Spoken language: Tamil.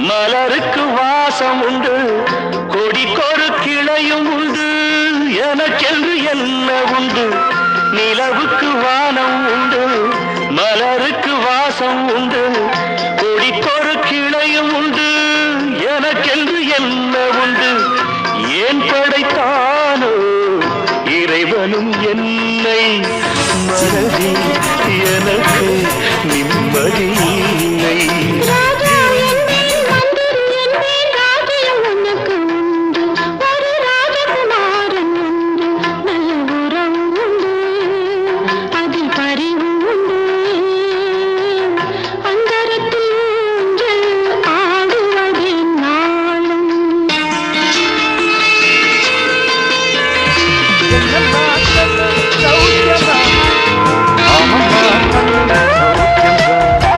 மலருக்கு வாசம் உண்டு, கொடிக்கொரு கிளையும் உண்டு, எனக்கென்று என்ன உண்டு, நிலவுக்கு வானம் உண்டு, மலருக்கு வாசம் உண்டு, கொடிக்கொரு கிளையும் உண்டு, எனக்கென்று என்ன உண்டு, ஏன் படைத்தானோ இறைவனும் என்னை, மனதில் எனக்கு நிம்மதி